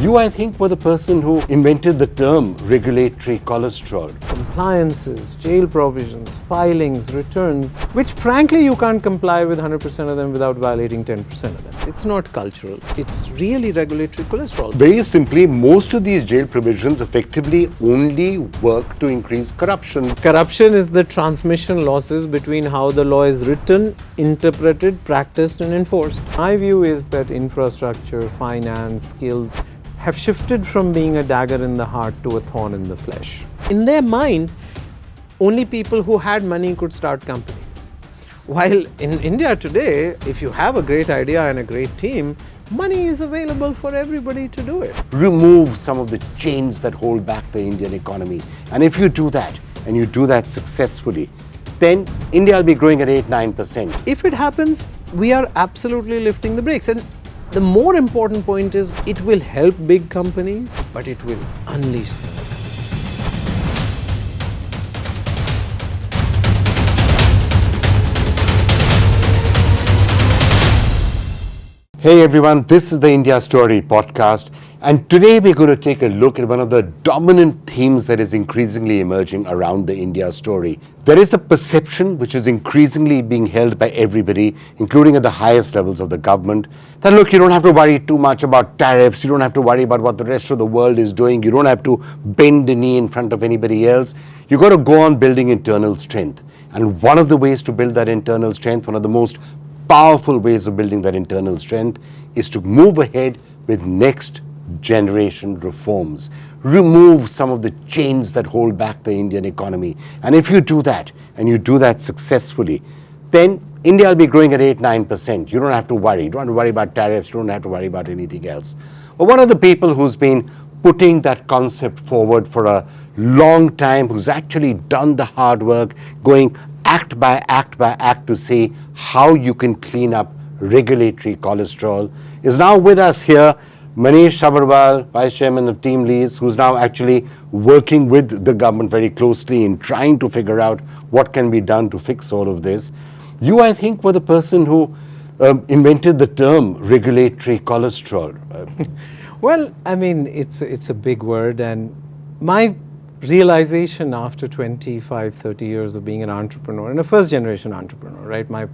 You, I think, were the person who invented the term regulatory cholesterol. Compliances, jail provisions, filings, returns, which frankly you can't comply with 100% of them without violating 10% of them. It's not cultural, it's really regulatory cholesterol. Very simply, most of these jail provisions effectively only work to increase corruption. Corruption is the transmission losses between how the law is written, interpreted, practiced and enforced. My view is that infrastructure, finance, skills have shifted from being a dagger in the heart to a thorn in the flesh. In their mind, only people who had money could start companies. While in India today, if you have a great idea and a great team, money is available for everybody to do it. Remove some of the chains that hold back the Indian economy. And if you do that, and you do that successfully, then India will be growing at 8-9%. If it happens, we are absolutely lifting the brakes. And the more important point is it will help big companies, but it will unleash small companies. Hey everyone, this is the India Story podcast, and today we're going to take a look at one of the dominant themes that is increasingly emerging around the India story. There is a perception which is increasingly being held by everybody, including at the highest levels of the government, that look, you don't have to worry too much about tariffs, you don't have to worry about what the rest of the world is doing, you don't have to bend the knee in front of anybody else. You've got to go on building internal strength. And one of the ways to build that internal strength, one of the most powerful ways of building that internal strength, is to move ahead with next generation reforms. Remove some of the chains that hold back the Indian economy. And if you do that, and you do that successfully, then India will be growing at 8-9%. You don't have to worry. You don't have to worry about tariffs. You don't have to worry about anything else. But one of the people who's been putting that concept forward for a long time, who's actually done the hard work, going act by act to see how you can clean up regulatory cholesterol, is now with us here, Manish Sabharwal, Vice Chairman of TeamLease, who's now actually working with the government very closely in trying to figure out what can be done to fix all of this. You, I think, were the person who invented the term regulatory cholesterol. Well, I mean, it's a big word, and my realization after 25, 30 years of being an entrepreneur, and a first generation entrepreneur, right? My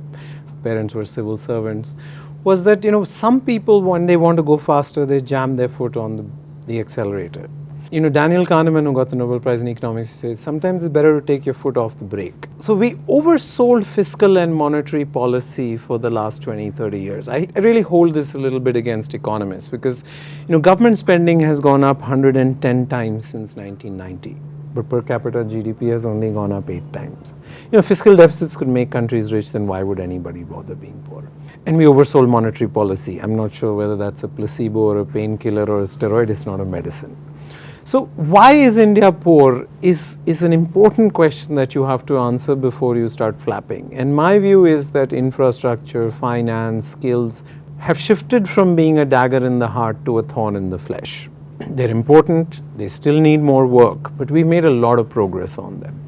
parents were civil servants, was that, some people, when they want to go faster, they jam their foot on the accelerator. Daniel Kahneman, who got the Nobel Prize in Economics, says sometimes it's better to take your foot off the brake. So we oversold fiscal and monetary policy for the last 20, 30 years. I really hold this a little bit against economists because, government spending has gone up 110 times since 1990. But per capita GDP has only gone up 8 times. Fiscal deficits could make countries rich, then why would anybody bother being poor? And we oversold monetary policy. I'm not sure whether that's a placebo or a painkiller or a steroid. It's not a medicine. So why is India poor is an important question that you have to answer before you start flapping. And my view is that infrastructure, finance, skills have shifted from being a dagger in the heart to a thorn in the flesh. They're important, they still need more work, but we've made a lot of progress on them.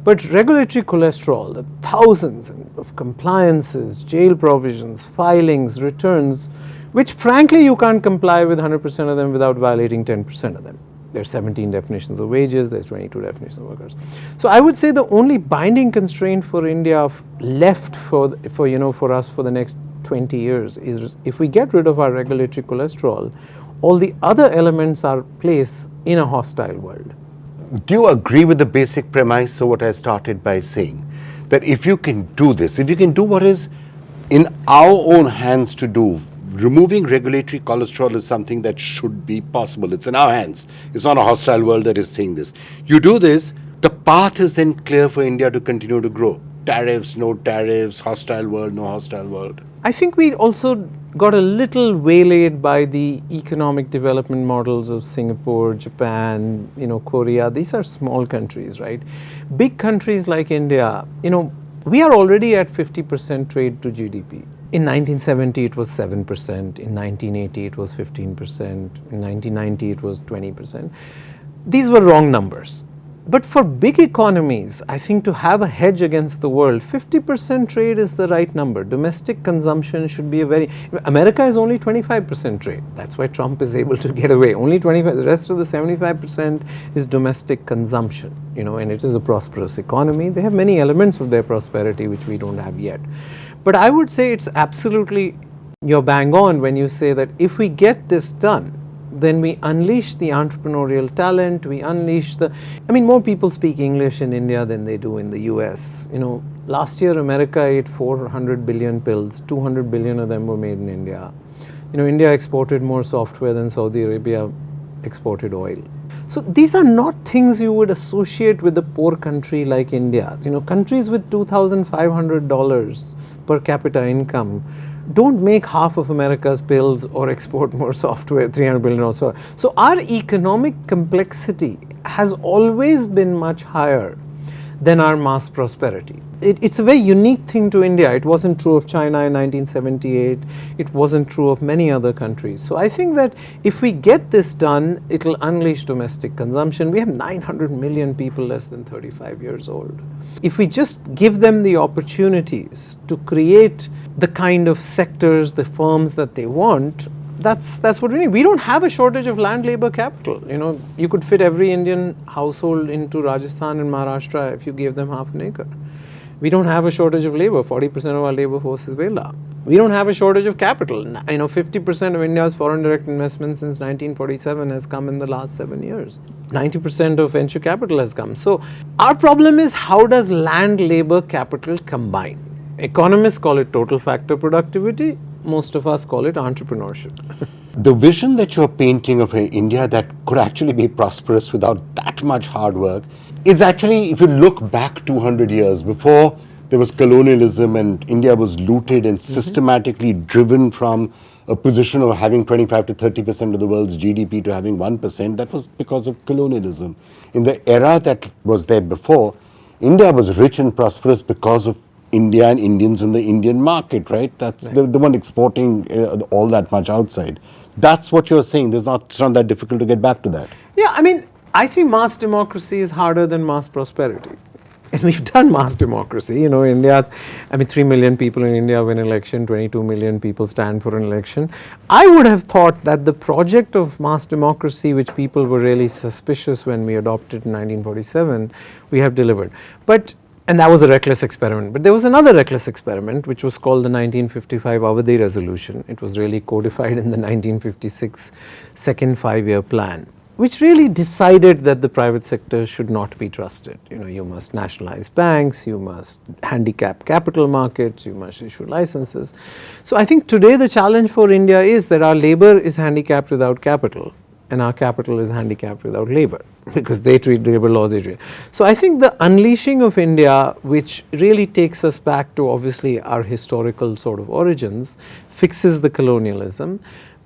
But regulatory cholesterol, the thousands of compliances, jail provisions, filings, returns, which frankly you can't comply with 100% of them without violating 10% of them. There's 17 definitions of wages, there's 22 definitions of workers. So I would say the only binding constraint for India left for us for the next 20 years is if we get rid of our regulatory cholesterol, all the other elements are placed in a hostile world. Do you agree with the basic premise? So what I started by saying, that if you can do this, if you can do what is in our own hands to do, removing regulatory cholesterol is something that should be possible. It's in our hands. It's not a hostile world that is saying this. You do this, the path is then clear for India to continue to grow. Tariffs, no tariffs, hostile world, no hostile world. I think we also got a little waylaid by the economic development models of Singapore, Japan, Korea. These are small countries, right? Big countries like India, we are already at 50% trade to GDP. In 1970, it was 7%. In 1980, it was 15%. In 1990, it was 20%. These were wrong numbers. But for big economies, I think to have a hedge against the world, 50% trade is the right number. Domestic consumption should be America is only 25% trade. That's why Trump is able to get away. Only 25, the rest of the 75% is domestic consumption, and it is a prosperous economy. They have many elements of their prosperity which we don't have yet. But I would say it's absolutely, you're bang on when you say that if we get this done, then we unleash the entrepreneurial talent, we unleash more people speak English in India than they do in the US. Last year America ate 400 billion pills, 200 billion of them were made in India. India exported more software than Saudi Arabia exported oil. So these are not things you would associate with a poor country like India. Countries with $2,500 per capita income don't make half of America's pills or export more software, 300 billion or so. So our economic complexity has always been much higher than our mass prosperity. It's a very unique thing to India. It wasn't true of China in 1978. It wasn't true of many other countries. So I think that if we get this done, it'll unleash domestic consumption. We have 900 million people less than 35 years old. If we just give them the opportunities to create the kind of sectors, the firms that they want, that's what we need. We don't have a shortage of land, labor, capital. You could fit every Indian household into Rajasthan and Maharashtra if you gave them half an acre. We don't have a shortage of labor. 40% of our labor force is Vela. We don't have a shortage of capital. 50% of India's foreign direct investment since 1947 has come in the last 7 years. 90% of venture capital has come. So our problem is, how does land, labor, capital combine? Economists call it total factor productivity. Most of us call it entrepreneurship. The vision that you're painting of an India that could actually be prosperous without that much hard work is actually, if you look back 200 years, before there was colonialism and India was looted and systematically driven from a position of having 25 to 30% of the world's GDP to having 1%, that was because of colonialism. In the era that was there before, India was rich and prosperous because of India and Indians in the Indian market, right? That's right. The one exporting all that much outside. That's what you're saying. It's not that difficult to get back to that. Yeah, I think mass democracy is harder than mass prosperity. And we've done mass democracy. India, 3 million people in India win election, 22 million people stand for an election. I would have thought that the project of mass democracy, which people were really suspicious when we adopted in 1947, we have delivered. And that was a reckless experiment. But there was another reckless experiment, which was called the 1955 Avadi Resolution. It was really codified in the 1956 second 5-year plan, which really decided that the private sector should not be trusted. You must nationalize banks, you must handicap capital markets, you must issue licenses. So I think today the challenge for India is that our labor is handicapped without capital, and our capital is handicapped without labor, because they treat labor laws. So I think the unleashing of India, which really takes us back to obviously our historical sort of origins, fixes the colonialism.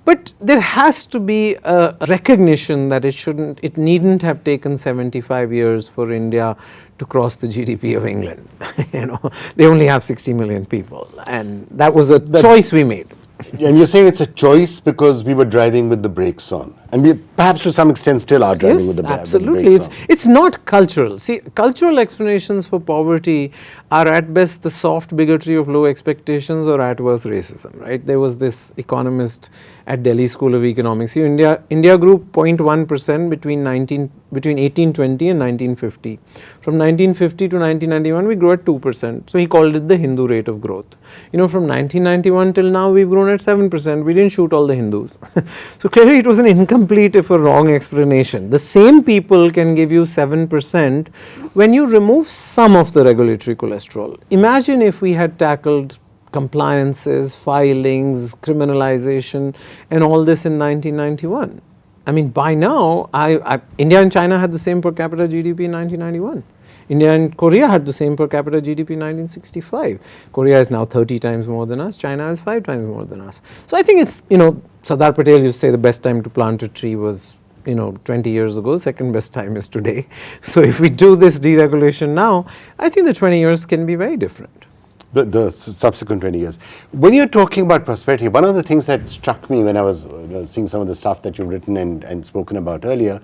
But there has to be a recognition that it needn't have taken 75 years for India to cross the GDP of England. They only have 60 million people, and that was a choice we made. And you're saying it's a choice because we were driving with the brakes on. And we perhaps to some extent still are driving with the brakes on. Absolutely. It's not cultural. See, cultural explanations for poverty are at best the soft bigotry of low expectations or at worst racism, right? There was this economist at Delhi School of Economics. India grew 0.1% between 1820 and 1950. From 1950 to 1991, we grew at 2%. So he called it the Hindu rate of growth. From 1991 till now, we've grown at 7%. We didn't shoot all the Hindus. So clearly it was an incomplete, if a wrong explanation. The same people can give you 7% when you remove some of the regulatory cholesterol. Imagine if we had tackled compliances, filings, criminalization, and all this in 1991. By now, India and China had the same per capita GDP in 1991. India and Korea had the same per capita GDP in 1965. Korea is now 30 times more than us. China is 5 times more than us. So I think it's, Sardar Patel used to say the best time to plant a tree was 20 years ago. Second best time is today. So if we do this deregulation now, I think the 20 years can be very different. The subsequent 20 years. When you're talking about prosperity, one of the things that struck me when I was seeing some of the stuff that you've written and spoken about earlier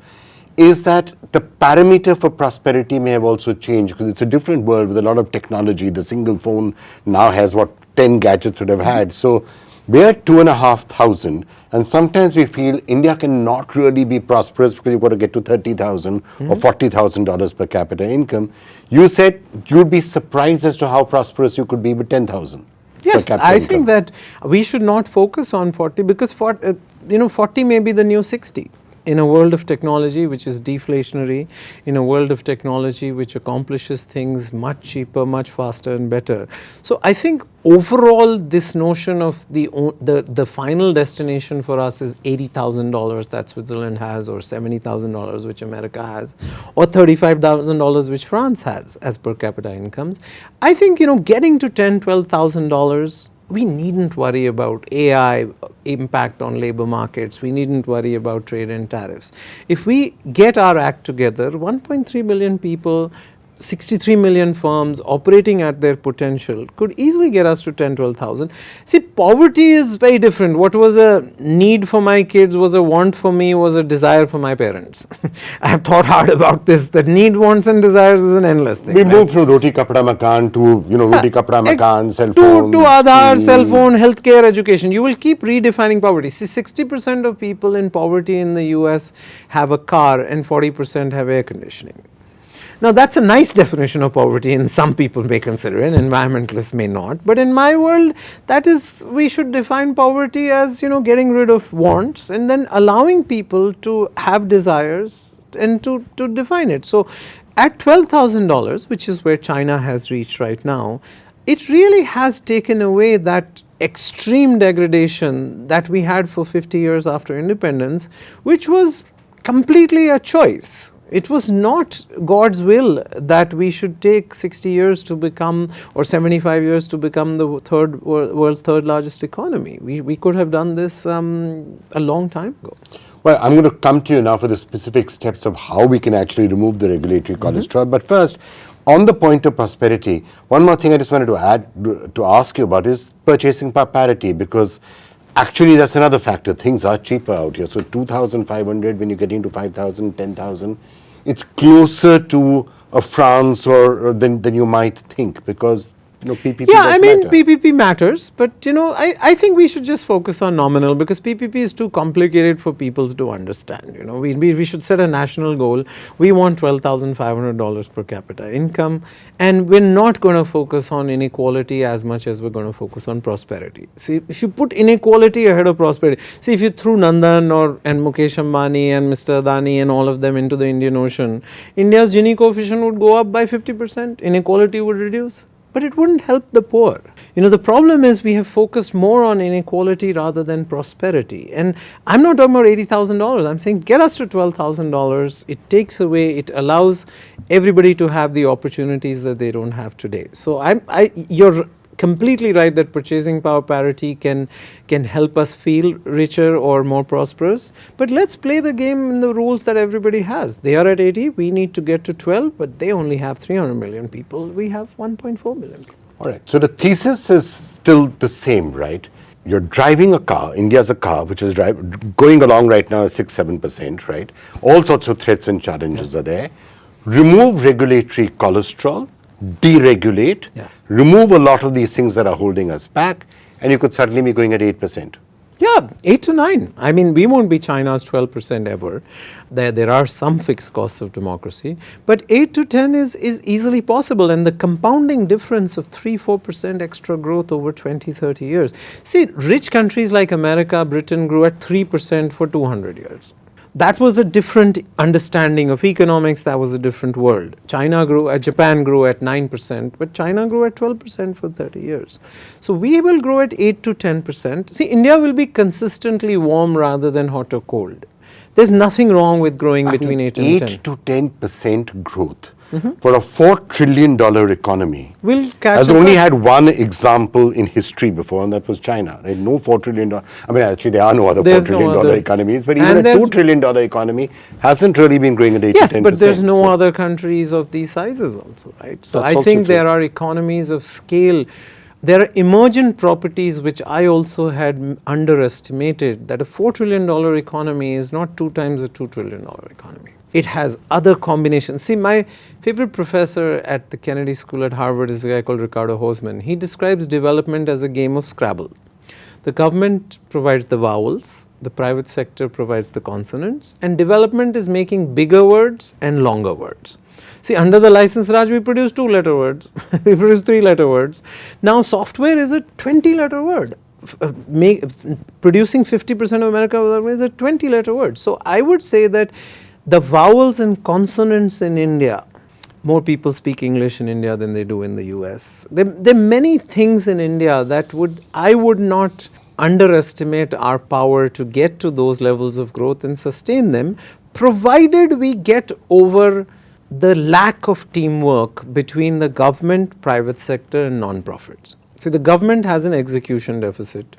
is that the parameter for prosperity may have also changed because it's a different world with a lot of technology. The single phone now has what 10 gadgets would have had. So we're at 2,500, and sometimes we feel India cannot really be prosperous because you've got to get to 30,000 or $40,000 per capita income. You said you'd be surprised as to how prosperous you could be with 10,000. Yes, I think that we should not focus on 40 because 40 may be the new 60. In a world of technology which is deflationary, in a world of technology which accomplishes things much cheaper, much faster and better. So I think overall this notion of the final destination for us is $80,000 that Switzerland has, or $70,000 which America has, or $35,000 which France has as per capita incomes. I think getting to $10,000, $12,000, we needn't worry about AI impact on labor markets. We needn't worry about trade and tariffs. If we get our act together, 1.3 billion people, 63 million firms operating at their potential could easily get us to 10, 12,000. See, poverty is very different. What was a need for my kids was a want for me, was a desire for my parents. I have thought hard about this, that need, wants and desires is an endless thing. We moved from roti kapda makan to, roti kapda makan, cell phone. To Aadhaar, cell phone, healthcare, education. You will keep redefining poverty. See, 60% of people in poverty in the US have a car and 40% have air conditioning. Now that's a nice definition of poverty, and some people may consider it, environmentalists may not. But in my world, that is, we should define poverty as getting rid of wants and then allowing people to have desires and to define it. So at $12,000, which is where China has reached right now, it really has taken away that extreme degradation that we had for 50 years after independence, which was completely a choice. It was not God's will that we should take 60 years to become, or 75 years to become the world's third largest economy. We could have done this a long time ago. Well, I'm going to come to you now for the specific steps of how we can actually remove the regulatory cholesterol. But first, on the point of prosperity, one more thing I just wanted to add to ask you about is purchasing power parity, because actually that's another factor. Things are cheaper out here. So 2,500 when you get into 5,000, 10,000, it's closer to a France or than you might think, because PPP does matter. PPP matters, but I think we should just focus on nominal, because PPP is too complicated for people to understand. We should set a national goal. We want $12,500 per capita income, and we're not going to focus on inequality as much as we're going to focus on prosperity. See, if you put inequality ahead of prosperity, see, if you threw Nandan and Mukesh Ambani and Mr. Adani and all of them into the Indian Ocean, India's Gini coefficient would go up by 50%, inequality would reduce. But it wouldn't help the poor. The problem is we have focused more on inequality rather than prosperity. And I'm not talking about $80,000. I'm saying get us to $12,000. It allows everybody to have the opportunities that they don't have today. So you're completely right that purchasing power parity can help us feel richer or more prosperous. But let's play the game in the rules that everybody has. They are at 80, we need to get to 12, but they only have 300 million people. We have 1.4 million people. All right, so the thesis is still the same, right? You're driving a car, India's a car, which is going along right now at 6-7%, right? All sorts of threats and challenges are there. Remove regulatory cholesterol, deregulate, remove a lot of these things that are holding us back, and you could suddenly be going at 8%. Yeah, 8 to 9. I mean, we won't be China's 12% ever. There are some fixed costs of democracy, but 8 to 10 is easily possible, and the compounding difference of 3-4% extra growth over 20-30 years. See, rich countries like America, Britain grew at 3% for 200 years. That was a different understanding of economics. That was a different world. Japan grew at 9%, but China grew at 12% for 30 years. So we will grow at 8 to 10%. See, India will be consistently warm rather than hot or cold. There's nothing wrong with growing between 8 and 10. 8 to 10% growth for a $4 trillion economy has only had one example in history before, and that was China. Right? No $4 trillion. I mean, actually, there are no other $4 trillion economies, but even a $2 trillion economy hasn't really been growing at 8 to 10%. Yes, but there's no other countries of these sizes also, right? So I think there are economies of scale there are emergent properties which I also had underestimated, that a $4 trillion economy is not 2 times a $2 trillion economy. It has other combinations. See, my favorite professor at the Kennedy School at Harvard is a guy called Ricardo Hosman. He describes development as a game of Scrabble. The government provides the vowels, the private sector provides the consonants, and development is making bigger words and longer words. See, under the license Raj, we produce 2-letter words, we produce 3-letter words. Now, software is a 20-letter word. Producing 50% of America is a 20-letter word. So, I would say that the vowels and consonants in India, more people speak English in India than they do in the US. There are many things in India that I would not underestimate our power to get to those levels of growth and sustain them, provided we get over the lack of teamwork between the government, private sector and non-profits. See, the government has an execution deficit,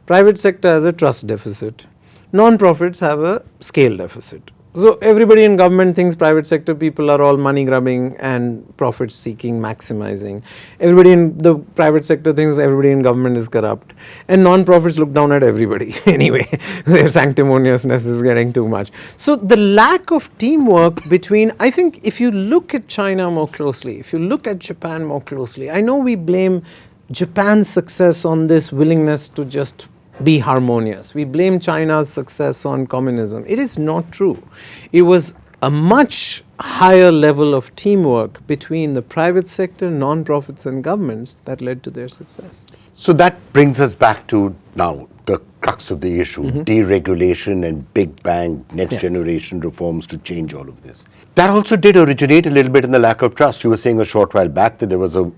private sector has a trust deficit, non-profits have a scale deficit. So, everybody in government thinks private sector people are all money grubbing and profit seeking, maximizing. Everybody in the private sector thinks everybody in government is corrupt, and non-profits look down at everybody anyway. Their sanctimoniousness is getting too much. So, the lack of teamwork between, I think if you look at China more closely, if you look at Japan more closely, I know we blame Japan's success on this willingness to just be harmonious. We blame China's success on communism. It is not true. It was a much higher level of teamwork between the private sector, non-profits and governments that led to their success. So that brings us back to now the crux of the issue, deregulation and big bang, next generation reforms to change all of this. That also did originate a little bit in the lack of trust. You were saying a short while back that there was a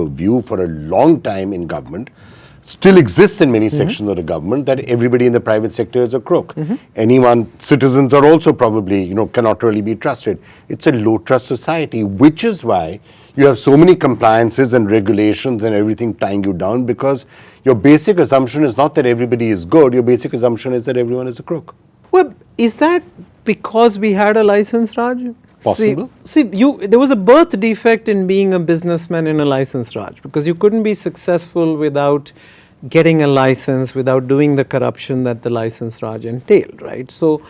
view for a long time in government, still exists in many sections of the government, that everybody in the private sector is a crook. Citizens are also probably, cannot really be trusted. It's a low trust society, which is why you have so many compliances and regulations and everything tying you down, because your basic assumption is not that everybody is good, your basic assumption is that everyone is a crook. Well, is that because we had a license, Raj? Possible. See, there was a birth defect in being a businessman in a license, Raj, because you couldn't be successful without getting a license, without doing the corruption that the license, Raj, entailed, right? So,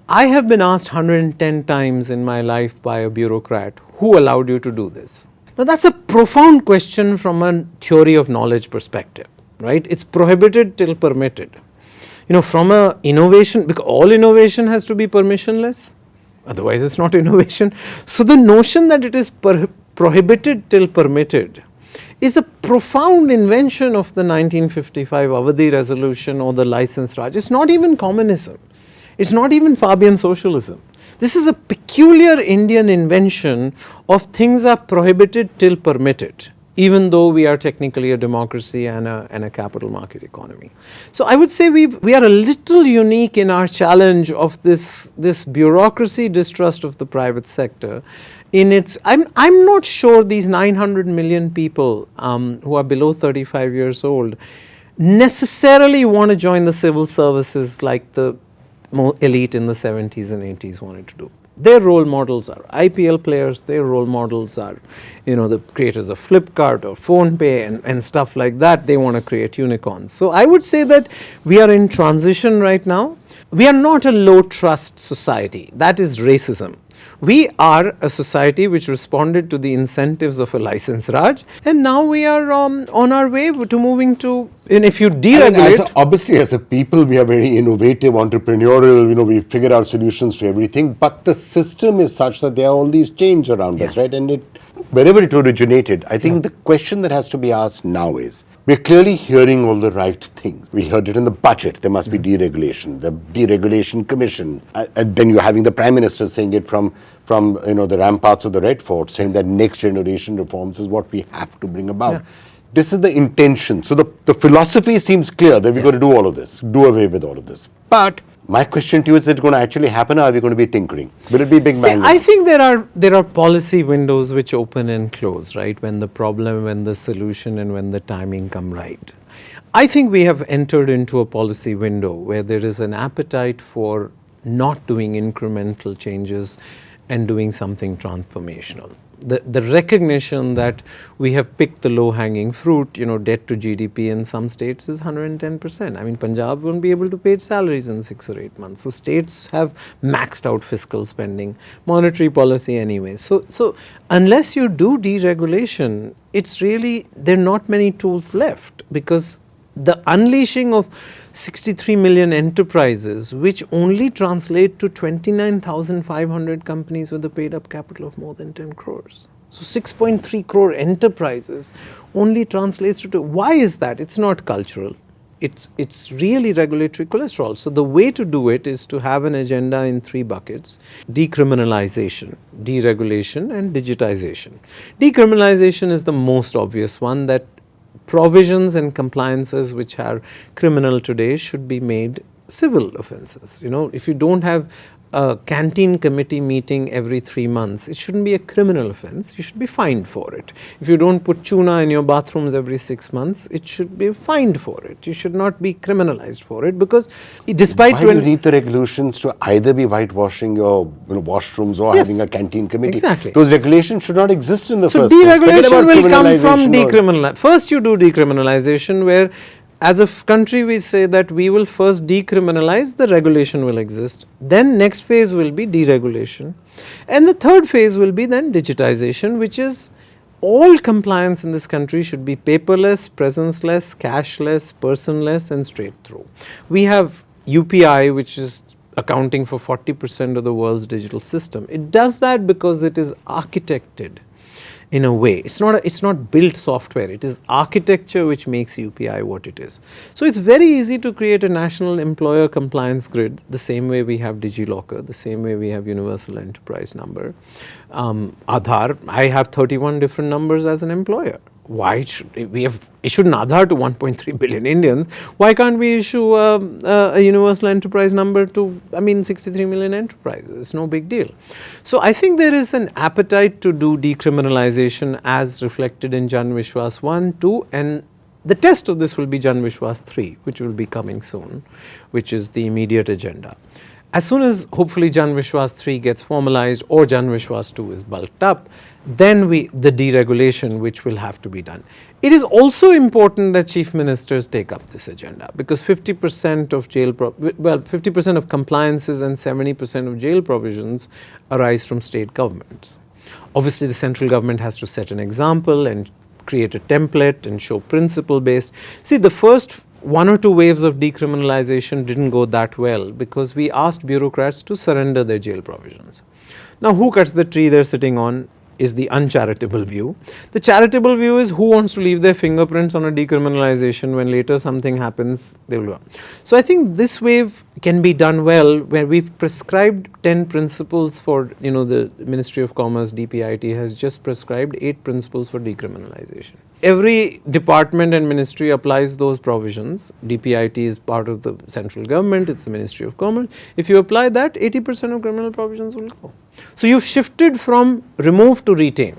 I have been asked 110 times in my life by a bureaucrat, who allowed you to do this? Now, that's a profound question from a theory of knowledge perspective, right? It's prohibited till permitted. From a innovation, because all innovation has to be permissionless. Otherwise, it's not innovation. So, the notion that it is prohibited till permitted is a profound invention of the 1955 Avadi Resolution or the License Raj. It's not even communism. It's not even Fabian socialism. This is a peculiar Indian invention of things are prohibited till permitted, even though we are technically a democracy and a capital market economy. So, I would say we are a little unique in our challenge of this bureaucracy distrust of the private sector. I'm not sure these 900 million people who are below 35 years old necessarily want to join the civil services like the more elite in the 70s and 80s wanted to do. Their role models are IPL players, their role models are, the creators of Flipkart or PhonePe and stuff like that. They want to create unicorns. So, I would say that we are in transition right now. We are not a low trust society. That is racism. We are a society which responded to the incentives of a license Raj, and now we are on our way to moving to, and if you deregulate. Obviously, as a people, we are very innovative, entrepreneurial, we figure out solutions to everything, but the system is such that there are all these change around us, right? And wherever it originated, I think the question that has to be asked now is, we're clearly hearing all the right things. We heard it in the budget, there must be deregulation, the Deregulation Commission, and then you're having the Prime Minister saying it from the ramparts of the Red Fort, saying that next generation reforms is what we have to bring about. This is the intention. So the philosophy seems clear that we're going to do all of this, do away with all of this. But my question to you is it going to actually happen, or are we going to be tinkering? Will it be big bang? I think there are policy windows which open and close, right? When the problem, when the solution and when the timing come right. I think we have entered into a policy window where there is an appetite for not doing incremental changes and doing something transformational. The recognition that we have picked the low-hanging fruit, debt to GDP in some states is 110%. I mean, Punjab won't be able to pay its salaries in 6 or 8 months. So states have maxed out fiscal spending, monetary policy anyway. So unless you do deregulation, it's really, there are not many tools left, because the unleashing of 63 million enterprises, which only translate to 29,500 companies with a paid up capital of more than 10 crores. So 6.3 crore enterprises only translates to, why is that? It's not cultural. It's really regulatory cholesterol. So the way to do it is to have an agenda in 3 buckets: decriminalization, deregulation, and digitization. Decriminalization is the most obvious one, that provisions and compliances which are criminal today should be made civil offences. If you don't have a canteen committee meeting every 3 months, it shouldn't be a criminal offence. You should be fined for it. If you don't put tuna in your bathrooms every 6 months, it should be fined for it. You should not be criminalized for it, because despite... Why do you need the regulations to either be whitewashing your washrooms or having a canteen committee? Exactly. Those regulations should not exist in the first place. So deregulation will come from decriminalization. First you do decriminalization, where as a country we say that we will first decriminalize, the regulation will exist. Then next phase will be deregulation. And the third phase will be then digitization, which is all compliance in this country should be paperless, presenceless, cashless, personless, and straight through. We have UPI, which is accounting for 40% of the world's digital system. It does that because it is architected in a way. It's not built software. It is architecture which makes UPI what it is. So it's very easy to create a national employer compliance grid, the same way we have DigiLocker, the same way we have Universal Enterprise Number. Aadhaar, I have 31 different numbers as an employer. Why should we have issued an Aadhaar to 1.3 billion Indians? Why can't we issue a universal enterprise number to, 63 million enterprises? It's no big deal. So I think there is an appetite to do decriminalization as reflected in Jan Vishwas 1, 2, and the test of this will be Jan Vishwas 3, which will be coming soon, which is the immediate agenda. As soon as hopefully Jan Vishwas 3 gets formalized or Jan Vishwas 2 is bulked up, then the deregulation which will have to be done. It is also important that chief ministers take up this agenda, because 50% of 50% of compliances and 70% of jail provisions arise from state governments. Obviously the central government has to set an example and create a template and show principle based. See, the first 1 or 2 waves of decriminalization didn't go that well because we asked bureaucrats to surrender their jail provisions. Now, who cuts the tree they're sitting on is the uncharitable view. The charitable view is who wants to leave their fingerprints on a decriminalization when later something happens, they will go. So I think this wave can be done well, where we've prescribed 10 principles for, the Ministry of Commerce, DPIT has just prescribed 8 principles for decriminalization. Every department and ministry applies those provisions. DPIT is part of the central government, it's the Ministry of Commerce. If you apply that, 80% of criminal provisions will go. So you've shifted from remove to retain.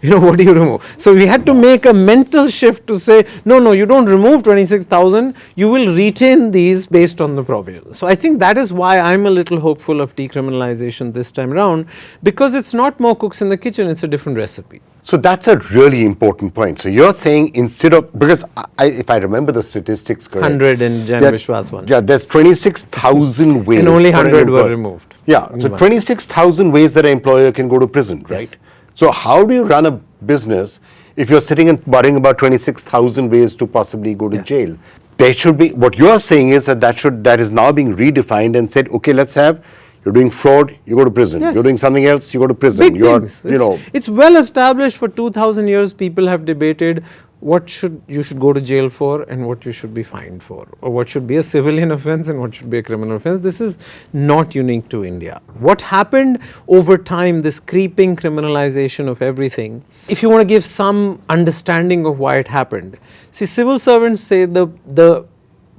What do you remove? So we had to make a mental shift to say, no, you don't remove 26,000, you will retain these based on the provisions. So I think that is why I'm a little hopeful of decriminalization this time around, because it's not more cooks in the kitchen, it's a different recipe. So that's a really important point. So you're saying instead of, because if I remember the statistics correctly, 100 in Jan Vishwas 1. Yeah, there's 26,000 ways. And only 100 were removed. Yeah, so 26,000 ways that an employer can go to prison, right? Yes. So how do you run a business if you're sitting and worrying about 26,000 ways to possibly go to jail? There should be, what you're saying is that is now being redefined and said, okay, let's have, you're doing fraud, you go to prison. Yes. You're doing something else, you go to prison. Big things. It's well established. For 2,000 years, people have debated what you should go to jail for and what you should be fined for, or what should be a civilian offence and what should be a criminal offence. This is not unique to India. What happened over time, this creeping criminalization of everything, if you want to give some understanding of why it happened, see, civil servants say the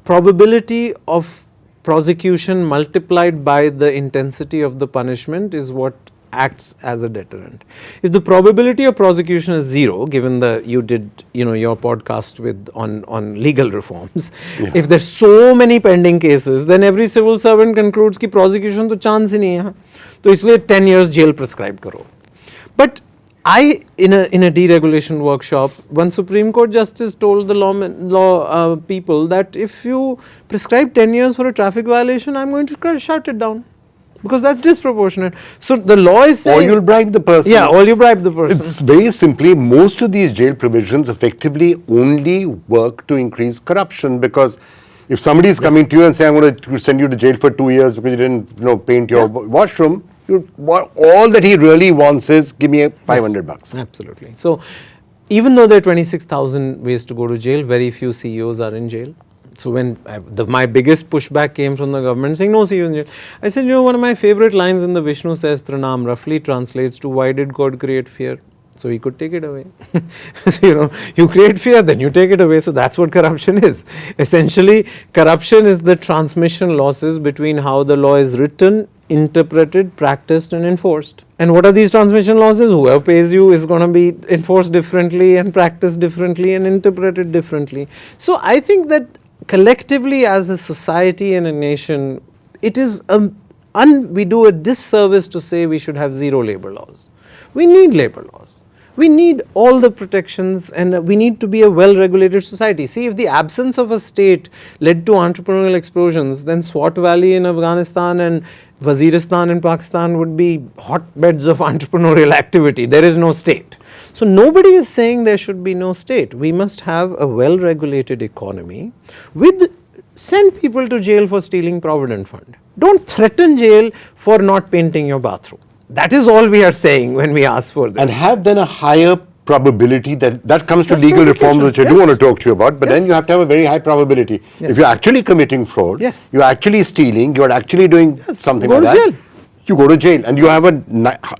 probability of prosecution multiplied by the intensity of the punishment is what acts as a deterrent. If the probability of prosecution is zero, given the you did your podcast with on legal reforms, if there's so many pending cases, then every civil servant concludes कि prosecution तो chance ही नहीं है, तो इसलिए 10 years jail prescribe करो. But in a deregulation workshop, one Supreme Court justice told the law people that if you prescribe 10 years for a traffic violation, I'm going to shut it down. Because that's disproportionate. So the law is saying... Or you'll bribe the person. Yeah, or you bribe the person. It's very simply, most of these jail provisions effectively only work to increase corruption, because if somebody is coming to you and saying, I'm going to send you to jail for 2 years because you didn't paint your washroom, all that he really wants is, give me $500. Absolutely. So even though there are 26,000 ways to go to jail, very few CEOs are in jail. So when my biggest pushback came from the government saying no CEOs in jail, I said, one of my favorite lines in the Vishnu Sahasranam roughly translates to, why did God create fear? So he could take it away. So, you create fear, then you take it away. So that's what corruption is. Essentially, corruption is the transmission losses between how the law is written, interpreted, practiced and enforced. And what are these transmission losses? Whoever pays you is going to be enforced differently and practiced differently and interpreted differently. So I think that collectively as a society and a nation, it is we do a disservice to say we should have zero labor laws. We need labor laws. We need all the protections, and we need to be a well-regulated society. See, if the absence of a state led to entrepreneurial explosions, then Swat Valley in Afghanistan and Waziristan in Pakistan would be hotbeds of entrepreneurial activity. There is no state. So nobody is saying there should be no state. We must have a well-regulated economy with send people to jail for stealing Provident Fund. Don't threaten jail for not painting your bathroom. That is all we are saying when we ask for this. And have then a higher probability that comes to legal reforms, which I do want to talk to you about, but then you have to have a very high probability. If you're actually committing fraud, you're actually stealing, you're actually doing something like that. Go to jail. You go to jail, and you have a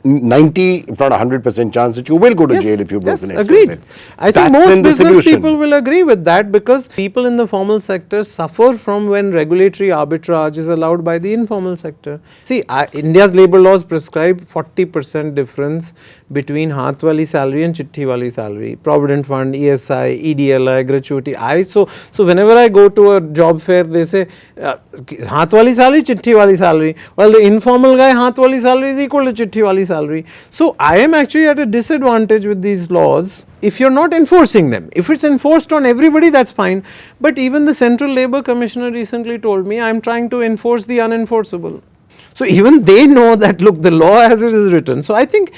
90, if not 100% chance that you will go to jail if you've broken it. Agreed. I think most business people will agree with that, because people in the formal sector suffer from when regulatory arbitrage is allowed by the informal sector. See, India's labor laws prescribe 40% difference between haath wali salary and chitti wali salary, Provident Fund, ESI, EDLI, gratuity. So whenever I go to a job fair, they say haath wali salary, chitti wali salary, while the informal guy haath wali salary is equal to chitti wali salary. So I am actually at a disadvantage with these laws if you're not enforcing them. If it's enforced on everybody, that's fine. But even the Central Labour Commissioner recently told me, I'm trying to enforce the unenforceable. So even they know that, look, the law as it is written. So I think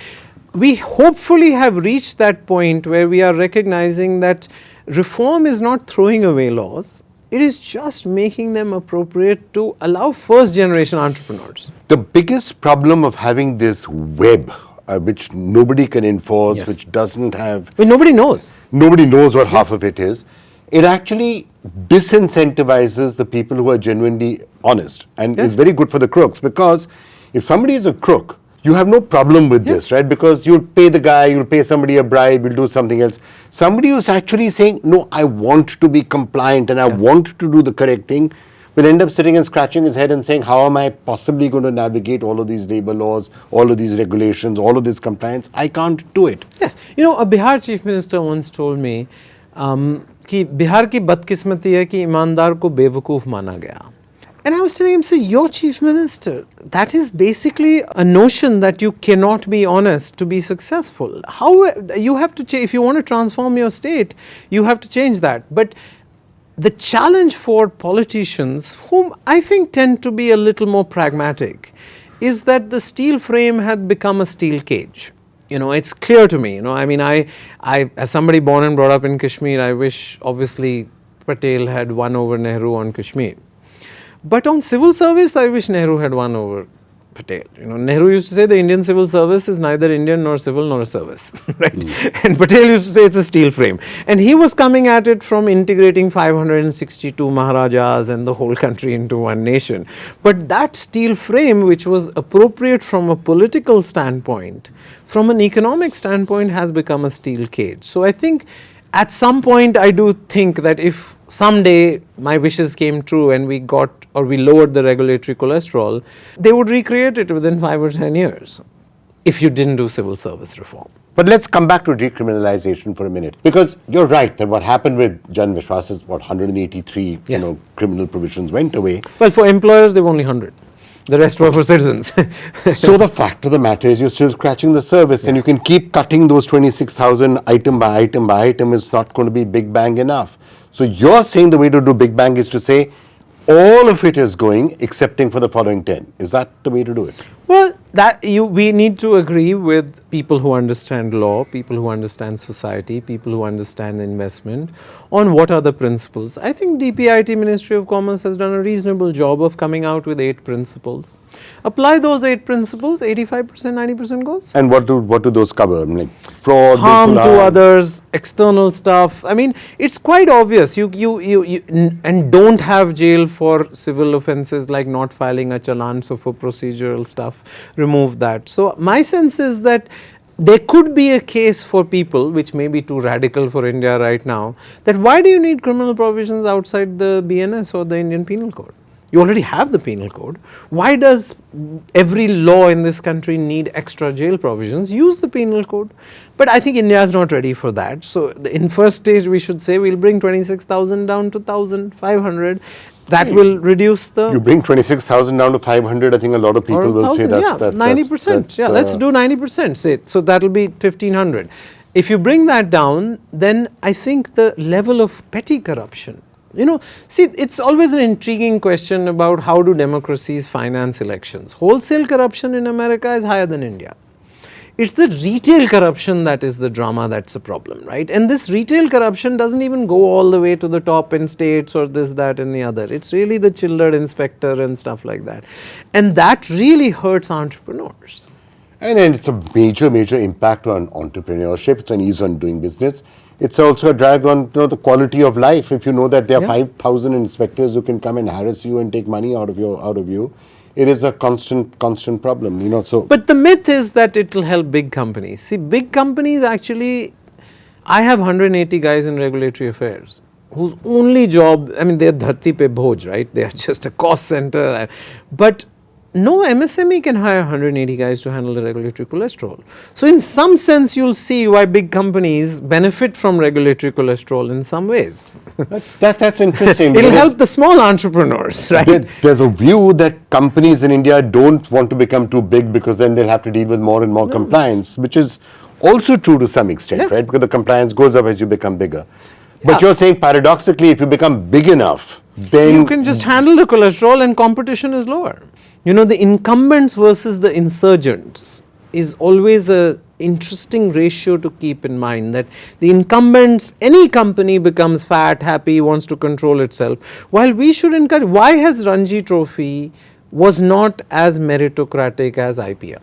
we hopefully have reached that point where we are recognizing that reform is not throwing away laws. It is just making them appropriate to allow first generation entrepreneurs. The biggest problem of having this web, which nobody can enforce, which doesn't have... Well, nobody knows. Nobody knows what half of it is. It actually disincentivizes the people who are genuinely honest. And it's very good for the crooks, because if somebody is a crook, you have no problem with this, right? Because you'll pay the guy, you'll pay somebody a bribe, you'll do something else. Somebody who's actually saying, no, I want to be compliant and I want to do the correct thing, will end up sitting and scratching his head and saying, how am I possibly going to navigate all of these labor laws, all of these regulations, all of this compliance? I can't do it. Yes. A Bihar chief minister once told me कि बिहार की बदकिस्मती है कि ईमानदार को बेवकूफ़ माना गया. And I was telling him, you're chief minister. That is basically a notion that you cannot be honest to be successful. How you have to change, if you want to transform your state, you have to change that. But the challenge for politicians, whom I think tend to be a little more pragmatic, is that the steel frame had become a steel cage. It's clear to me. I as somebody born and brought up in Kashmir, I wish obviously Patel had won over Nehru on Kashmir. But on civil service, I wish Nehru had won over Patel. Nehru used to say the Indian civil service is neither Indian nor civil nor a service, right? And Patel used to say it's a steel frame. And he was coming at it from integrating 562 Maharajas and the whole country into one nation. But that steel frame, which was appropriate from a political standpoint, from an economic standpoint, has become a steel cage. So I think at some point, I do think that if someday my wishes came true and we lowered the regulatory cholesterol, they would recreate it within 5 or 10 years. if you didn't do civil service reform. But let's come back to decriminalization for a minute, because you're right that what happened with Jan Vishwas is what 183 Yes. criminal provisions went away. Well, for employers, there were only 100. The rest were for citizens. So the fact of the matter is you're still scratching the surface, and you can keep cutting those 26,000 item by item by item. It's not going to be big bang enough. So you're saying the way to do big bang is to say all of it is going excepting for the following 10. Is that the way to do it? Well, we need to agree with people who understand law, people who understand society, people who understand investment on what are the principles. I think DPIT, Ministry of Commerce, has done a reasonable job of coming out with 8 principles. Apply those 8 principles, 85%, 90% goes. And what do those cover? I mean, like fraud, Harm to others, external stuff. I mean, it's quite obvious. And don't have jail for civil offences like not filing a challan. So for procedural stuff, remove that. So my sense is that there could be a case for people, which may be too radical for India right now, that why do you need criminal provisions outside the BNS or the Indian Penal Code? You already have the Penal Code. Why does every law in this country need extra jail provisions? Use the Penal Code. But I think India is not ready for that. So in first stage, we should say we'll bring 26,000 down to 1,500. That will reduce the... You bring 26,000 down to 500, I think a lot of people will say that's 90%. Yeah, let's do 90%. Say so that will be 1,500. If you bring that down, then I think the level of petty corruption, see, it's always an intriguing question about how do democracies finance elections. Wholesale corruption in America is higher than India. It's the retail corruption that is the drama that's a problem, right? And this retail corruption doesn't even go all the way to the top in states or this, that and the other. It's really the chillered inspector and stuff like that. And that really hurts entrepreneurs. And then it's a major impact on entrepreneurship. It's an ease on doing business. It's also a drag on the quality of life. If you know that there are 5,000 inspectors who can come and harass you and take money out of you, it is a constant problem. So. But the myth is that it will help big companies. See, big companies actually, I have 180 guys in regulatory affairs whose only job, I mean, they're dharti pe bhoj, right? They are just a cost center. But no MSME can hire 180 guys to handle the regulatory cholesterol. So in some sense, you'll see why big companies benefit from regulatory cholesterol in some ways. That's interesting. It'll help the small entrepreneurs, right? There's a view that companies in India don't want to become too big because then they'll have to deal with more and more compliance, which is also true to some extent, right? Because the compliance goes up as you become bigger. But you're saying paradoxically, if you become big enough, then you can just handle the cholesterol and competition is lower. The incumbents versus the insurgents is always a interesting ratio to keep in mind, that the incumbents, any company becomes fat, happy, wants to control itself, while we should encourage. Why has Ranji Trophy was not as meritocratic as IPL?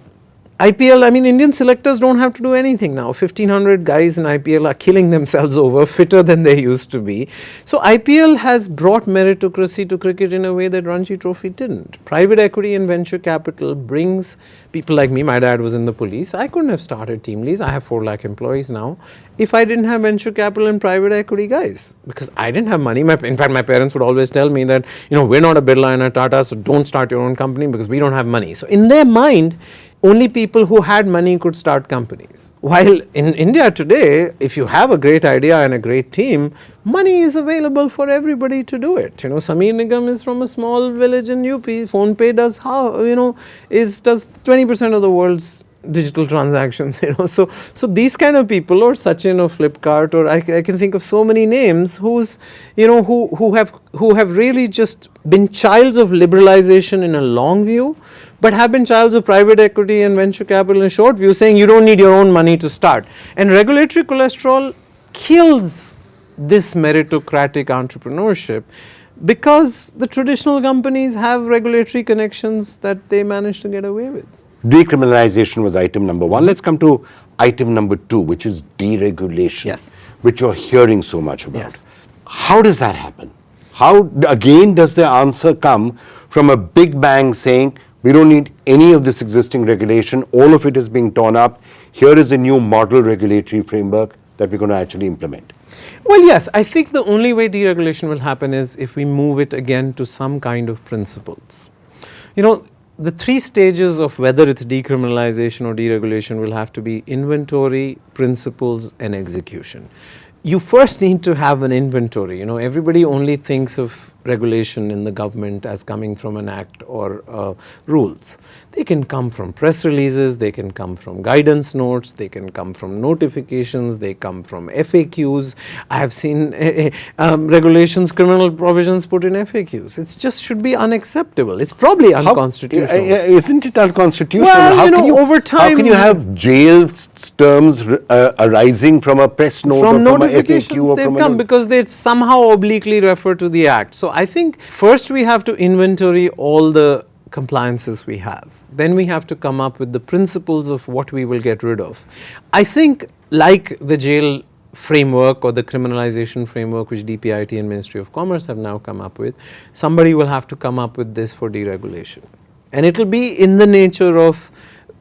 IPL, I mean, Indian selectors don't have to do anything now. 1,500 guys in IPL are killing themselves over, fitter than they used to be. So IPL has brought meritocracy to cricket in a way that Ranji Trophy didn't. Private equity and venture capital brings people like me. My dad was in the police. I couldn't have started TeamLease. I have 4 lakh employees now if I didn't have venture capital and private equity guys, because I didn't have money. In fact, my parents would always tell me that, we're not a Birla and a Tata, so don't start your own company because we don't have money. So in their mind, only people who had money could start companies. While in India today, if you have a great idea and a great team, money is available for everybody to do it. Sameer Nigam is from a small village in UP. PhonePe does 20% of the world's digital transactions. So these kind of people, or Sachin or Flipkart, or I can think of so many names who have really just been childs of liberalization in a long view, but have been childs of private equity and venture capital in a short view, saying you don't need your own money to start. And regulatory cholesterol kills this meritocratic entrepreneurship because the traditional companies have regulatory connections that they manage to get away with. Decriminalization was item number 1. Let's come to item number 2, which is deregulation, which you're hearing so much about. How does that happen? How, again, does the answer come from a big bang saying, we don't need any of this existing regulation, all of it is being torn up, here is a new model regulatory framework that we're going to actually implement? Well, yes, I think the only way deregulation will happen is if we move it again to some kind of principles. the three stages of whether it's decriminalization or deregulation will have to be inventory, principles, and execution. You first need to have an inventory. Everybody only thinks of regulation in the government as coming from an act or rules. They can come from press releases, they can come from guidance notes, they can come from notifications, they come from FAQs. I have seen regulations, criminal provisions put in FAQs. It just should be unacceptable. It's probably unconstitutional. Isn't it unconstitutional? Well, over time, how can you have jail terms arising from a press note from or from a notifications FAQ or they've from come because they somehow obliquely refer to the act. So I think first we have to inventory all the compliances we have. Then we have to come up with the principles of what we will get rid of. I think like the jail framework or the criminalization framework which DPIT and Ministry of Commerce have now come up with, somebody will have to come up with this for deregulation. And it will be in the nature of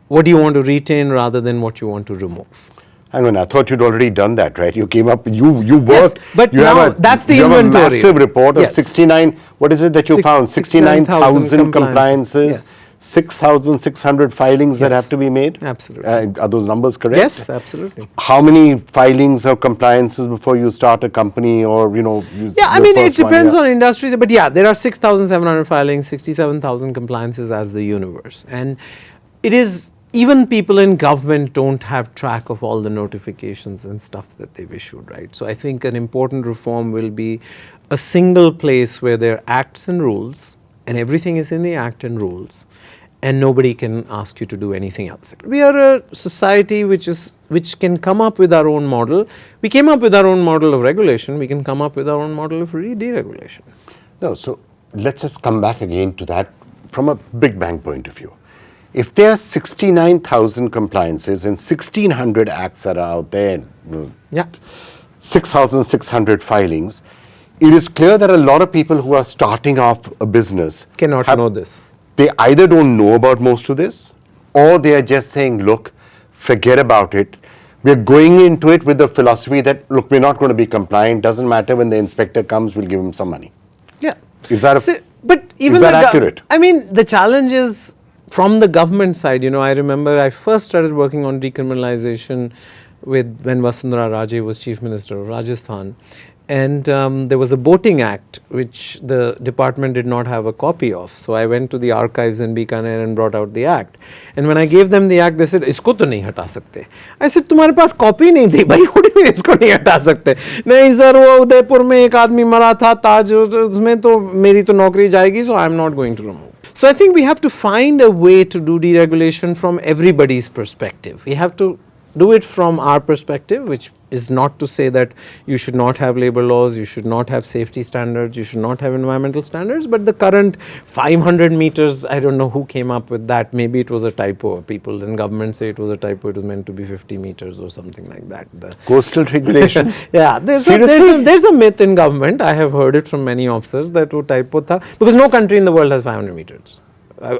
what do you want to retain rather than what you want to remove. Hang on, I thought you'd already done that, right? You came up, you worked. Yes, but you now that's the inventory. You have a massive report of Yes. 69, what is it that you found? 69,000 compliances, Yes. 6,600 filings that Yes. have to be made? Absolutely. Are those numbers correct? Yes, absolutely. How many filings or compliances before you start a company or, Yeah, I mean, it depends on industries, but yeah, there are 6,700 filings, 67,000 compliances as the universe. And it is, even people in government don't have track of all the notifications and stuff that they've issued, right? So I think an important reform will be a single place where there are acts and rules, and everything is in the act and rules, and nobody can ask you to do anything else. We are a society which can come up with our own model. We came up with our own model of regulation. We can come up with our own model of deregulation. No, so let's just come back again to that from a big bang point of view. If there are 69,000 compliances and 1,600 acts that are out there, Yeah. 6,600 filings, it is clear that a lot of people who are starting off a business Cannot know this. They either don't know about most of this, or they are just saying, look, forget about it. We're going into it with the philosophy that, look, we're not going to be compliant. Doesn't matter, when the inspector comes, we'll give him some money. Yeah. Is that accurate? I mean, the challenge is from the government side. I remember I first started working on decriminalization when Vasundhara Raje was Chief Minister of Rajasthan. And there was a boating act which the department did not have a copy of. So I went to the archives in Bikaner and brought out the act. And when I gave them the act, they said, "Isko to nahi hata sakte." I said, "Tumhare paas copy nahi thi, bhai, what do you mean isko nahi hata sakte?" "Nahi sir, wo Udaipur mein ek aadmi mara tha, Taj, usme to meri to naukri jayegi, so I am not going to remove." So I think we have to find a way to do deregulation from everybody's perspective. We have to do it from our perspective, which is not to say that you should not have labor laws, you should not have safety standards, you should not have environmental standards, but the current 500 meters, I don't know who came up with that. Maybe it was a typo. People in government say it was a typo, it was meant to be 50 meters or something like that. Coastal regulations? Yeah, there's a myth in government, I have heard it from many officers, that wo typo tha, because no country in the world has 500 meters.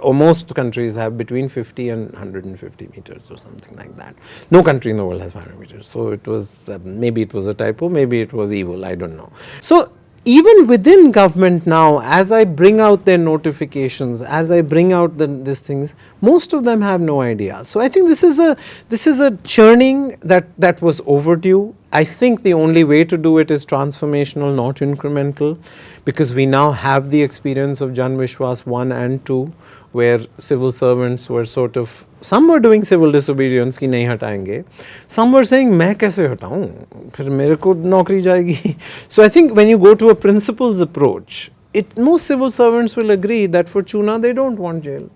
Or most countries have between 50 and 150 meters or something like that. No country in the world has 500 meters. So it was, maybe it was a typo, maybe it was evil, I don't know. So even within government now, as I bring out their notifications, as I bring out these things, most of them have no idea. So I think this is a churning that was overdue. I think the only way to do it is transformational, not incremental, because we now have the experience of Jan Vishwas 1 and 2, where civil servants were sort of, some were doing civil disobedience ki nahi hatayenge, some were saying main kaise hataun, phir mere ko naukri jayegi. So I think when you go to a principles approach, most civil servants will agree that for Chuna they don't want jail.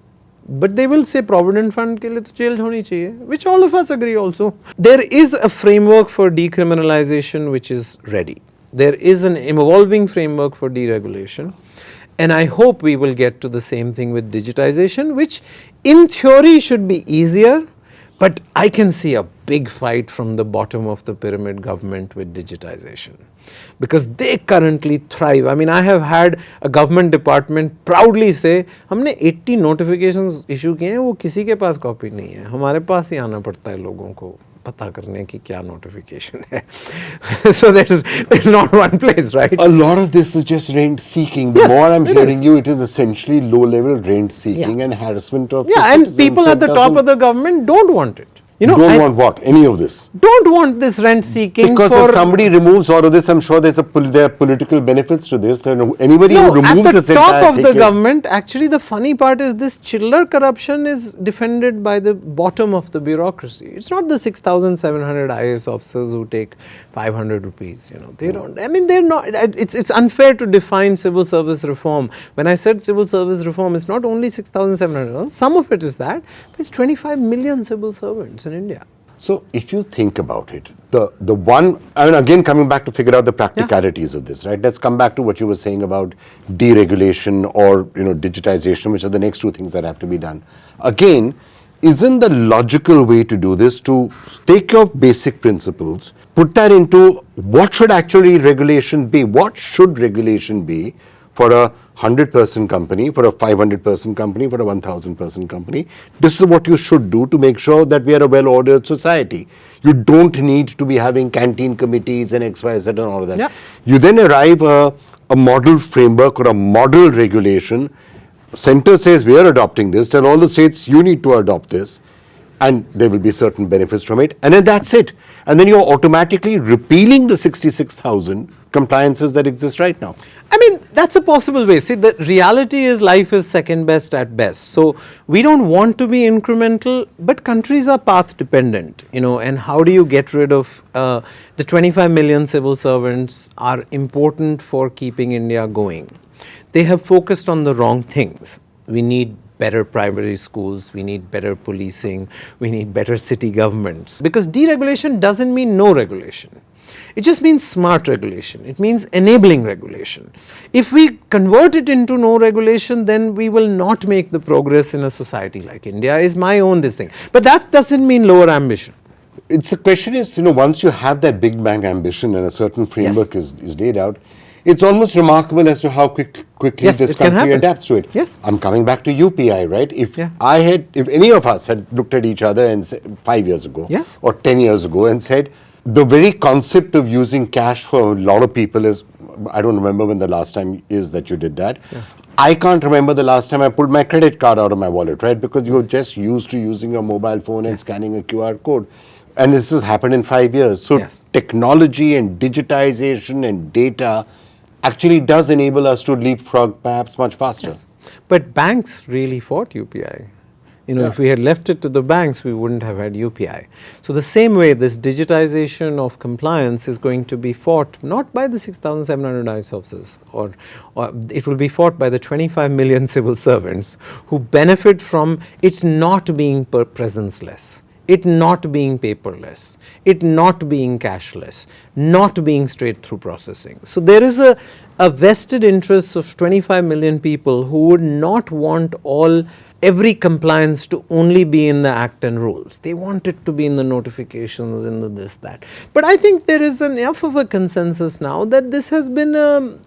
But they will say Provident Fund ke liye to jail honi chahiye, which all of us agree also. There is a framework for decriminalization which is ready. There is an evolving framework for deregulation. And I hope we will get to the same thing with digitization, which in theory should be easier, but I can see a big fight from the bottom of the pyramid government with digitization, because they currently thrive. I mean, I have had a government department proudly say, हमने 80 notifications issue किए हैं, वो किसी के पास copy नहीं है, हमारे पास ही आना पड़ता है लोगों को पता करने की क्या notification है. So there's not one place, right? A lot of this is just rent seeking. The Yes, more I'm it hearing is. you, it is essentially low-level rent seeking and harassment of the Yeah, and citizens. people So at the it top doesn't- of the government don't want it. You know, don't I want what? Any of this? don't want this rent seeking Because for if somebody removes all of this, I'm sure there are political benefits to this. Then anybody who no, removes at this the top entire of the ticket- government, actually the funny part is this chiller corruption is defended by the bottom of the bureaucracy. It's not the 6,700 IAS officers who take 500 rupees, you know. They don't, I mean, they're not, it's unfair to define civil service reform. When I said civil service reform, it's not only 6,700, some of it is that, but it's 25 million civil servants in India. So if you think about it, the one, I mean, again, coming back to figure out the practicalities of this, right? Let's come back to what you were saying about deregulation or, you know, digitization, which are the next two things that have to be done. Again, isn't the logical way to do this to take your basic principles, put that into what should actually regulation be? What should regulation be for a 100-person company, for a 500-person company, for a 1,000-person company? This is what you should do to make sure that we are a well-ordered society. You don't need to be having canteen committees and XYZ and all of that. Yeah. You then arrive a model framework or a model regulation. Center says we are adopting this, tell all the states you need to adopt this, and there will be certain benefits from it, and then that's it. And then you're automatically repealing the 66,000 compliances that exist right now. I mean, that's a possible way. See, the reality is life is second best at best. So we don't want to be incremental, but countries are path dependent, you know, and how do you get rid of the 25 million civil servants are important for keeping India going. They have focused on the wrong things. We need better primary schools, we need better policing, we need better city governments. Because deregulation doesn't mean no regulation. It just means smart regulation. It means enabling regulation. If we convert it into no regulation, then we will not make the progress in a society like India, is my own this thing. But that doesn't mean lower ambition. The question is, you know, once you have that big bang ambition and a certain framework is laid out, it's almost remarkable as to how quickly Yes, this it can country happen. adapts to it. Yes. I'm coming back to UPI, right? If any of us had looked at each other and 5 years ago, Yes. or 10 years ago, and said, the very concept of using cash for a lot of people is, I don't remember when the last time is that you did that. Yeah. I can't remember the last time I pulled my credit card out of my wallet, right? Because you're just used to using your mobile phone and scanning a QR code. And this has happened in 5 years. So technology and digitization and data actually does enable us to leapfrog perhaps much faster. Yes. But banks really fought UPI. You know, if we had left it to the banks, we wouldn't have had UPI. So the same way, this digitization of compliance is going to be fought not by the 6,700 IAS officers, or it will be fought by the 25 million civil servants who benefit from it not being presence-less, it not being paperless, it not being cashless, not being straight through processing. So there is a vested interest of 25 million people who would not want every compliance to only be in the act and rules. They want it to be in the notifications, in the this, that. But I think there is enough of a consensus now that this has been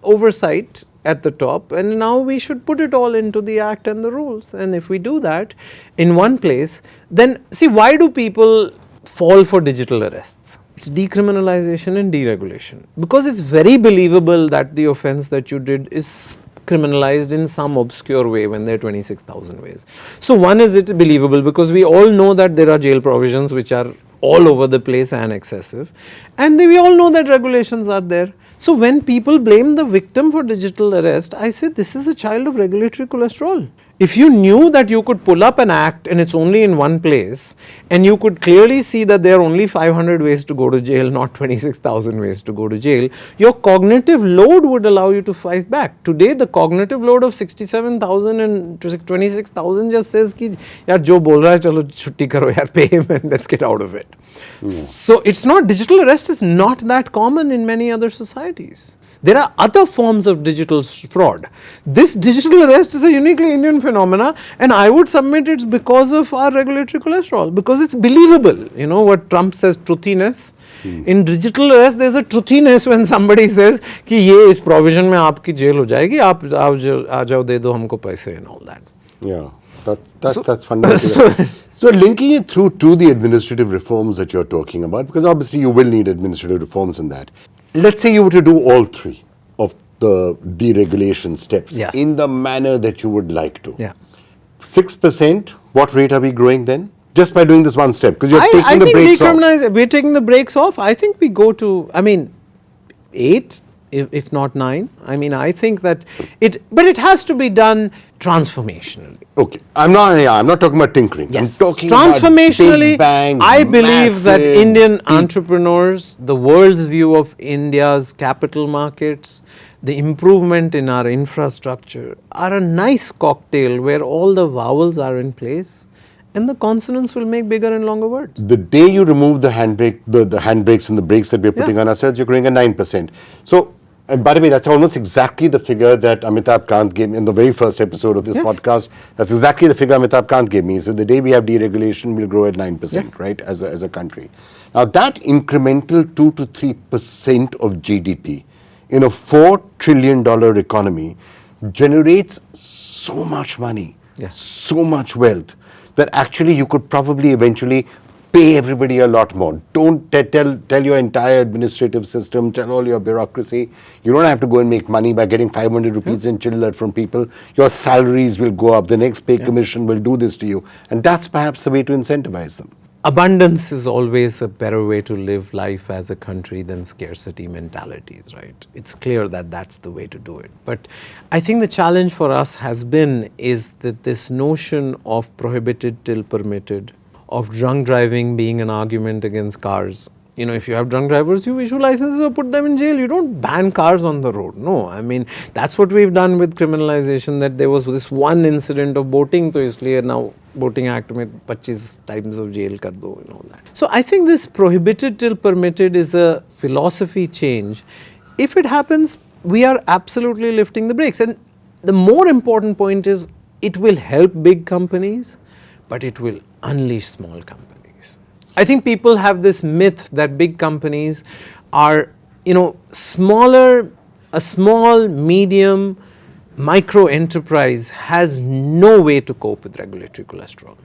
oversight at the top, and now we should put it all into the act and the rules. And if we do that in one place, then see, why do people fall for digital arrests? It's decriminalization and deregulation. Because it's very believable that the offense that you did is criminalized in some obscure way when there are 26,000 ways. So one is it believable because we all know that there are jail provisions which are all over the place and excessive, and we all know that regulations are there. So when people blame the victim for digital arrest, I say this is a child of regulatory cholesterol. If you knew that you could pull up an act and it's only in one place, and you could clearly see that there are only 500 ways to go to jail, not 26,000 ways to go to jail, your cognitive load would allow you to fight back. Today, the cognitive load of 67,000 and 26,000 just says ki, yaar, jo bol raha hai, chalo chutti karo yaar, pay him and let's get out of it. So it's not, digital arrest is not that common in many other societies. There are other forms of digital fraud. This digital arrest is a uniquely Indian phenomena, and I would submit it's because of our regulatory cholesterol, because it's believable. You know what Trump says, truthiness. In digital arrest, there's a truthiness when somebody says कि ये इस provision में आपकी jail हो जाएगी, आप आ जाओ दे दो हमको पैसे and all that. Yeah, that's fundamental. So linking it through to the administrative reforms that you're talking about, because obviously you will need administrative reforms in that. Let's say you were to do all three of the deregulation steps Yes. in the manner that you would like to. Yeah. 6%, what rate are we growing then? Just by doing this one step, because you're I taking the think brakes off. we're taking the brakes off. I think we go to, 8, if not 9. I think that but it has to be done transformationally. Okay, I'm not talking about tinkering. Yes. I'm talking about Transformationally, big bang, I believe that massive Indian entrepreneurs, the world's view of India's capital markets, the improvement in our infrastructure are a nice cocktail where all the vowels are in place and the consonants will make bigger and longer words. The day you remove the handbrake, the handbrakes and the brakes that we're putting on ourselves, you're growing at 9%. So, and by the way, that's almost exactly the figure that Amitabh Kant gave me in the very first episode of this podcast. That's exactly the figure Amitabh Kant gave me. He said the day we have deregulation, we'll grow at 9%, right, as a country. Now, that incremental 2 to 3% of GDP in a $4 trillion economy generates so much money, so much wealth, that actually you could probably eventually pay everybody a lot more. Don't tell your entire administrative system, tell all your bureaucracy. You don't have to go and make money by getting 500 rupees in chiller from people. Your salaries will go up. The next pay commission will do this to you. And that's perhaps the way to incentivize them. Abundance is always a better way to live life as a country than scarcity mentalities, right? It's clear that that's the way to do it. But I think the challenge for us has been is that this notion of prohibited till permitted, of drunk driving being an argument against cars. If you have drunk drivers, you issue licenses or put them in jail. You don't ban cars on the road. No, that's what we've done with criminalization, that there was this one incident of boating, so isliye now Boating Act mein 25 times of jail kar do and all that. So I think this prohibited till permitted is a philosophy change. If it happens, we are absolutely lifting the brakes. And the more important point is it will help big companies, but it will unleash small companies. I think people have this myth that big companies are, smaller, a small, medium, micro enterprise has no way to cope with regulatory cholesterol.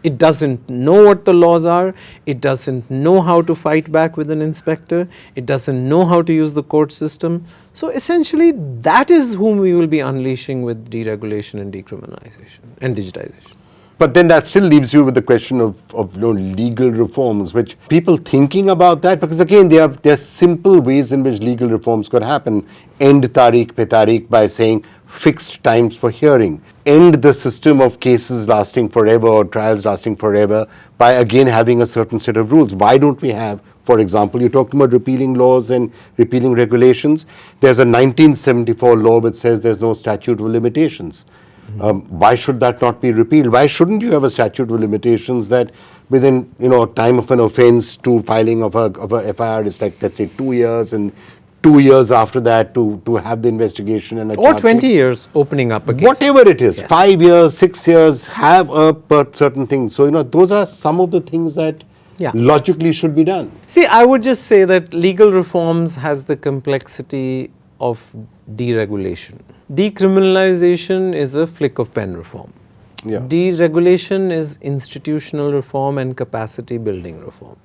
It doesn't know what the laws are. It doesn't know how to fight back with an inspector. It doesn't know how to use the court system. So essentially, that is whom we will be unleashing with deregulation and decriminalization and digitization. But then that still leaves you with the question of legal reforms, which people thinking about that, because again, there are simple ways in which legal reforms could happen. End tariq pe tariq by saying fixed times for hearing. End the system of cases lasting forever or trials lasting forever by again having a certain set of rules. Why don't we have, for example, you're talking about repealing laws and repealing regulations. There's a 1974 law which says there's no statute of limitations. Why should that not be repealed? Why shouldn't you have a statute of limitations that within time of an offence to filing of a FIR is like, let's say, 2 years, and 2 years after that to have the investigation and a or 20 years opening up a case. Whatever it is, 5 years, 6 years, have a certain thing. So those are some of the things that logically should be done. See, I would just say that legal reforms has the complexity of deregulation. Decriminalization is a flick of pen reform. Deregulation is institutional reform and capacity building reform.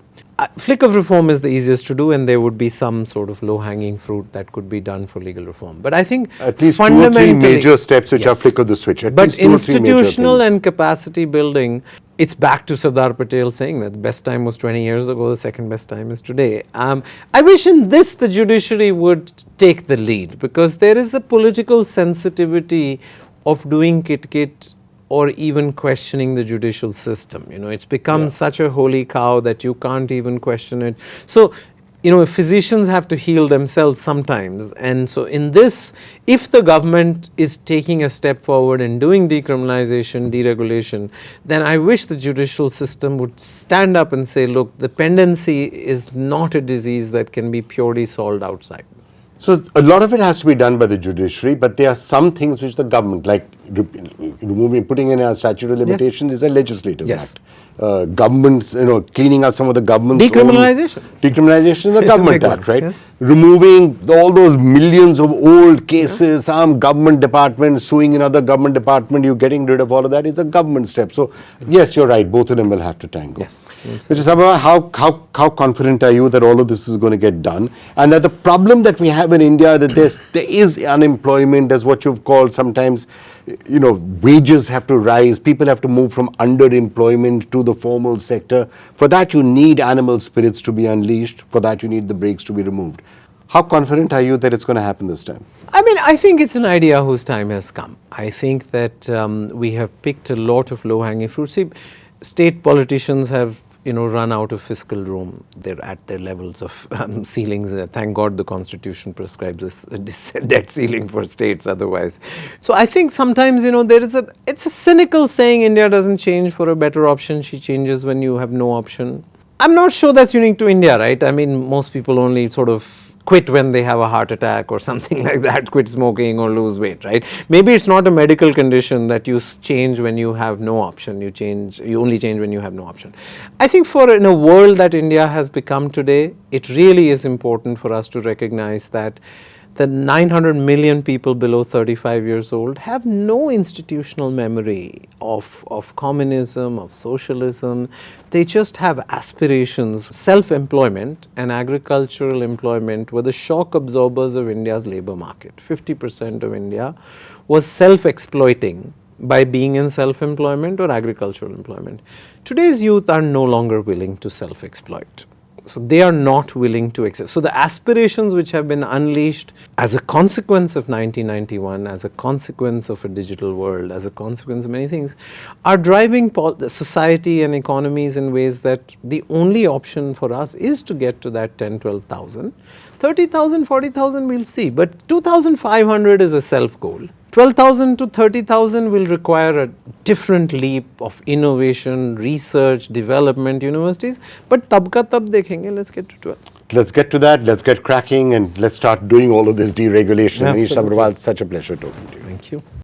Flick of reform is the easiest to do, and there would be some sort of low-hanging fruit that could be done for legal reform. But I think at least 2 or 3 major steps which are flick of the switch. But institutional and capacity building, it's back to Sardar Patel saying that the best time was 20 years ago, the second best time is today. I wish in this the judiciary would take the lead, because there is a political sensitivity of doing kit or even questioning the judicial system. It's become such a holy cow that you can't even question it. So, physicians have to heal themselves sometimes. And so in this, if the government is taking a step forward and doing decriminalization, deregulation, then I wish the judicial system would stand up and say, look, the pendency is not a disease that can be purely solved outside. So a lot of it has to be done by the judiciary, but there are some things which the government, like putting in a statute of limitation is a legislative Yes. act. Governments, cleaning up some of the government's Decriminalization. Decriminalization is a It's a government big one, act, right? yes. Removing all those millions of old cases, some government department suing another government department, you getting rid of all of that is a government step. So, yes, you're right, both of them will have to tango. Yes. Mr. Sabharwal, how confident are you that all of this is going to get done? And that the problem that we have in India, that there is unemployment, as what you've called sometimes, wages have to rise, people have to move from underemployment to the formal sector. For that, you need animal spirits to be unleashed. For that, you need the brakes to be removed. How confident are you that it's going to happen this time? I mean, I think it's an idea whose time has come. I think that we have picked a lot of low-hanging fruit. See, state politicians have run out of fiscal room. They're at their levels of ceilings. Thank God the Constitution prescribes a debt ceiling for states otherwise. So I think sometimes, it's a cynical saying India doesn't change for a better option. She changes when you have no option. I'm not sure that's unique to India, right? I mean, most people only sort of quit when they have a heart attack or something like that, quit smoking or lose weight, right? Maybe it's not a medical condition that you change when you have no option. You only change when you have no option. I think in a world that India has become today, it really is important for us to recognize that the 900 million people below 35 years old have no institutional memory of communism, of socialism. They just have aspirations. Self-employment and agricultural employment were the shock absorbers of India's labor market. 50% of India was self-exploiting by being in self-employment or agricultural employment. Today's youth are no longer willing to self-exploit. So they are not willing to accept. So the aspirations which have been unleashed as a consequence of 1991, as a consequence of a digital world, as a consequence of many things, are driving society and economies in ways that the only option for us is to get to that 10, 12,000. 30,000, 40,000 we'll see, but 2,500 is a self goal. 12,000 to 30,000 will require a different leap of innovation, research, development, universities. But tab ka tab dekhenge, let's get to 12. Let's get to that, let's get cracking, and let's start doing all of this deregulation. Manish Absolutely. Sabharwal, such a pleasure talking to you. Thank you.